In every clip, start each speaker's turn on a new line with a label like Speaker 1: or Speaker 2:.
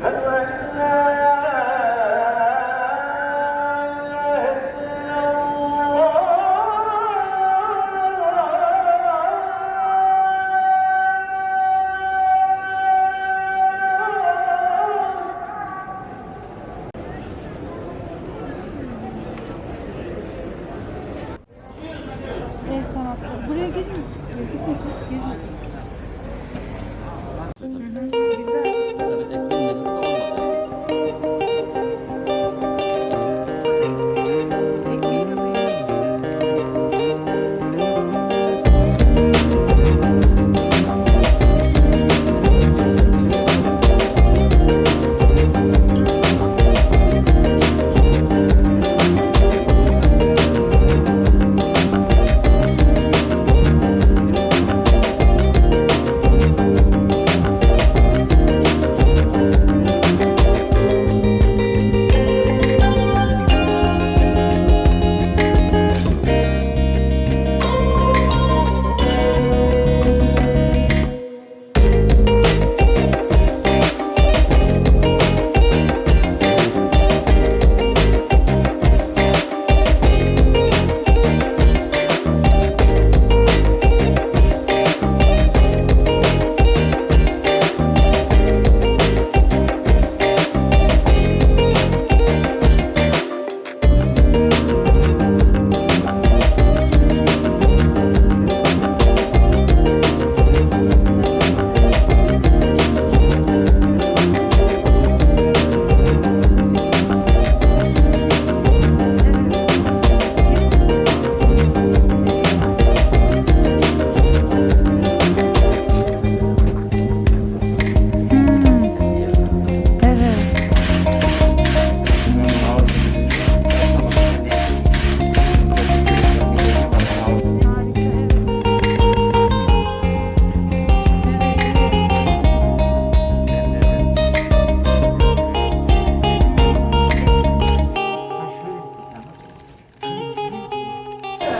Speaker 1: El sanatları. Buraya gelin.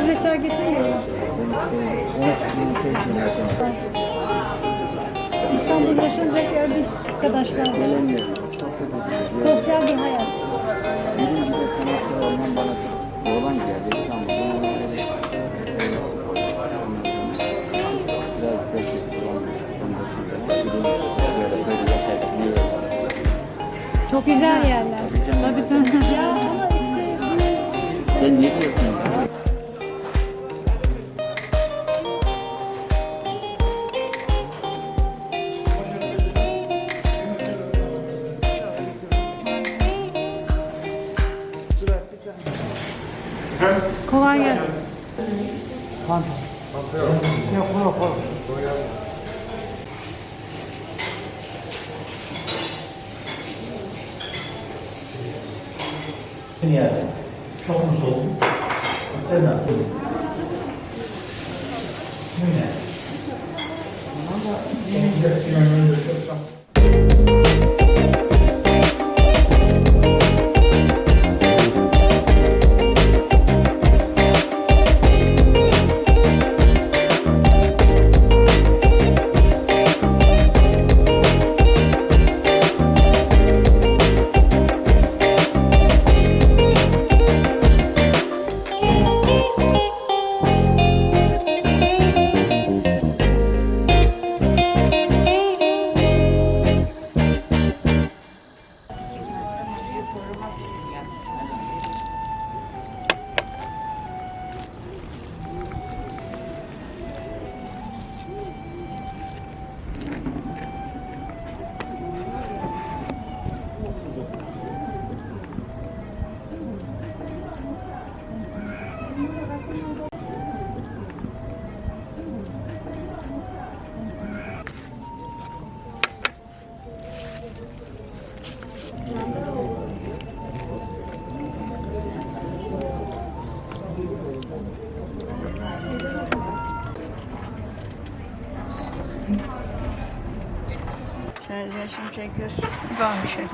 Speaker 1: Size çay getirmiyorum. İstanbul yaşanacak yerde arkadaşlar. Sosyal bir hayat.
Speaker 2: Oğlan geldi İstanbul'dan.
Speaker 1: Çok güzel yerler. Tabii tabii. Ya ama işte
Speaker 2: Sen ne diyorsun?
Speaker 1: kolay gelsin.
Speaker 3: Yani çok mu soğuk? Ben ne yapayım? Ne? Ama en güzel planlarını çok.
Speaker 4: Sen resim çekiyorsun. Ben şimdi.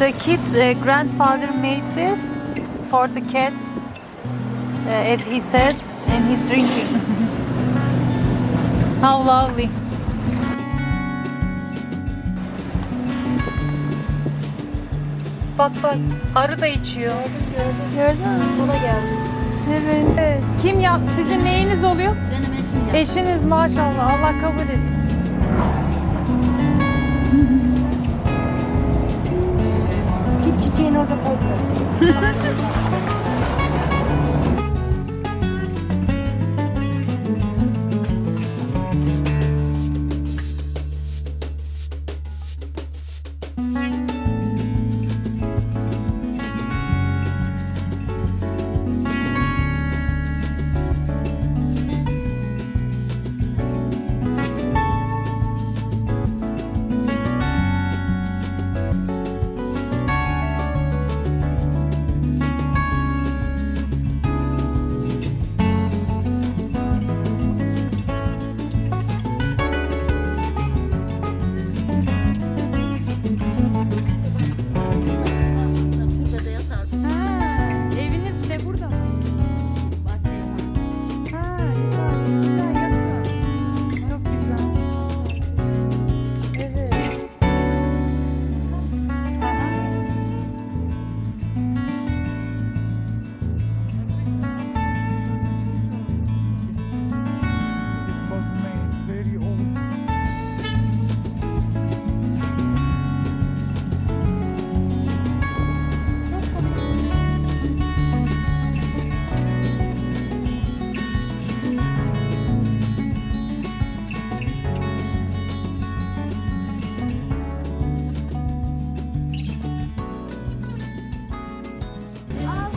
Speaker 1: The kids' grandfather made this for the cat, as he said, and he's drinking. How lovely. Bak bak, arı da içiyor. Gördün mü? O da geldi. Evet. Evet. Kim yap? Sizin neyiniz oluyor?
Speaker 5: Benim eşim ya.
Speaker 1: Eşiniz maşallah. Allah kabul etsin.
Speaker 5: Git çiçeğini orada koy. Şurada yatarsın.
Speaker 1: Ha, eviniz de burada mı? Ha, güzel, güzel, çok güzel. Evet.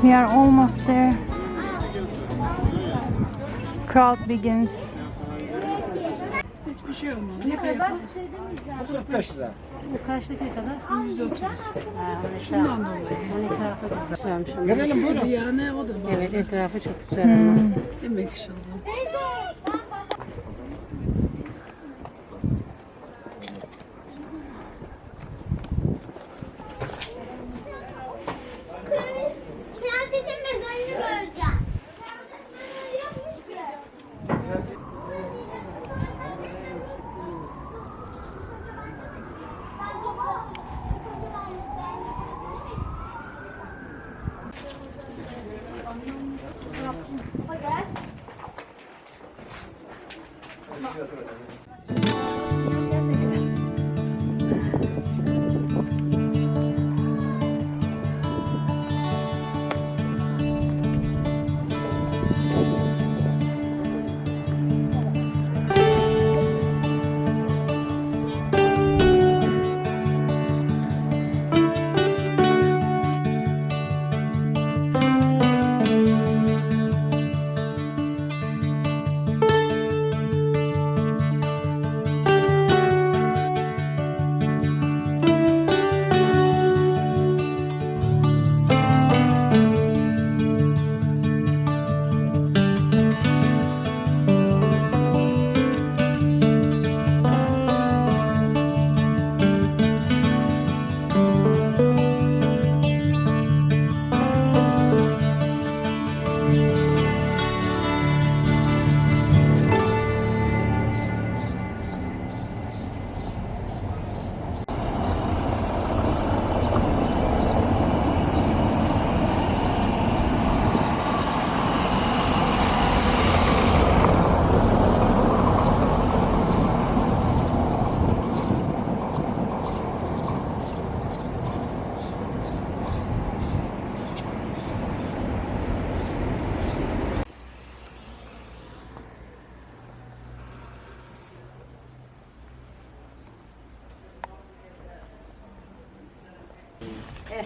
Speaker 1: We are almost there. Crowd begins.
Speaker 4: Hiçbir şey olmaz. Ne kadar?
Speaker 3: 45 lira.
Speaker 5: Bu kaçlık ne kadar?
Speaker 4: 130.
Speaker 5: Ha,
Speaker 4: Şundan dolayı.
Speaker 5: Onun etrafı güzelmiş.
Speaker 3: Gelelim buyurun.
Speaker 4: Yani o da var.
Speaker 5: Evet, etrafı çok güzel ama.
Speaker 4: Demek inşallah.
Speaker 6: Prensesin mezarını göreceğim.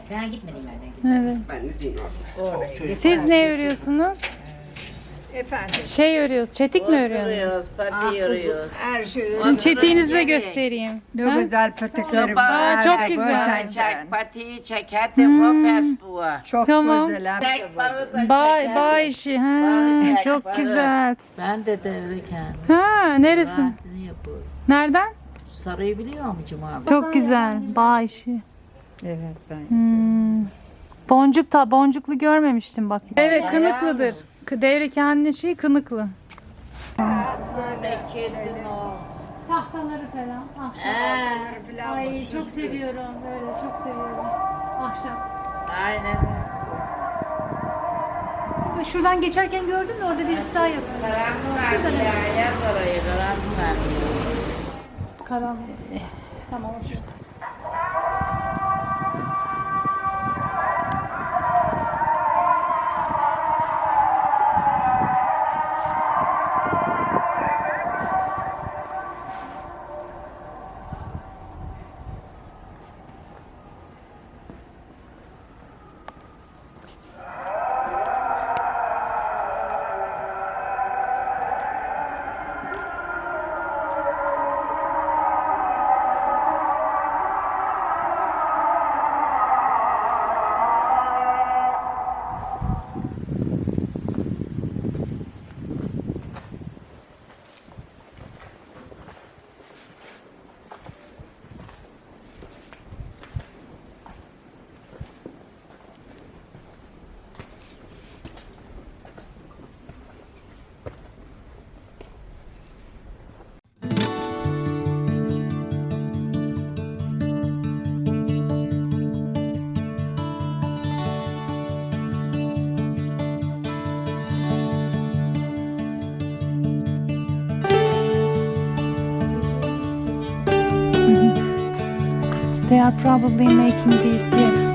Speaker 5: Sen gitmedin yerden.
Speaker 1: Evet. Siz ne örüyorsunuz?
Speaker 4: Efendim.
Speaker 1: Şey örüyoruz, çetik mi örüyorsunuz?
Speaker 7: Pati örüyoruz.
Speaker 4: Her şey.
Speaker 1: Sizin çetiğinizi de göstereyim.
Speaker 4: Ne güzel petekleri
Speaker 1: Aa, çok güzel.
Speaker 7: Çek patiyi çek hadi popes bu.
Speaker 4: Çok
Speaker 1: Tamam.
Speaker 4: güzel.
Speaker 7: Çek balı da
Speaker 1: Bağ işi. Ha,
Speaker 7: Çek
Speaker 1: çok
Speaker 7: balı.
Speaker 1: güzel.
Speaker 5: Ben de devreken.
Speaker 1: Ha, neresi?
Speaker 5: Vaatini yapıyorum.
Speaker 1: Nereden?
Speaker 5: Sarayı biliyor musun Cuma?
Speaker 1: Çok güzel. Bağ işi.
Speaker 5: Evet ben.
Speaker 1: Boncuklu görmemiştim bak. Evet Kınıklıdır. Devre kendine şey Kınıklı.
Speaker 7: Bekirdin o.
Speaker 1: Tahtaları falan. Ahşap. Ay çok seviyorum. Öyle çok seviyorum. Ahşap.
Speaker 7: Aynen.
Speaker 1: Şuradan geçerken gördün mü? Orada birisi daha yapıyor.
Speaker 7: Karanlık ya. Yaz orayı karanlık.
Speaker 1: Karanlık. Tamam şurada. They are probably making these, yes.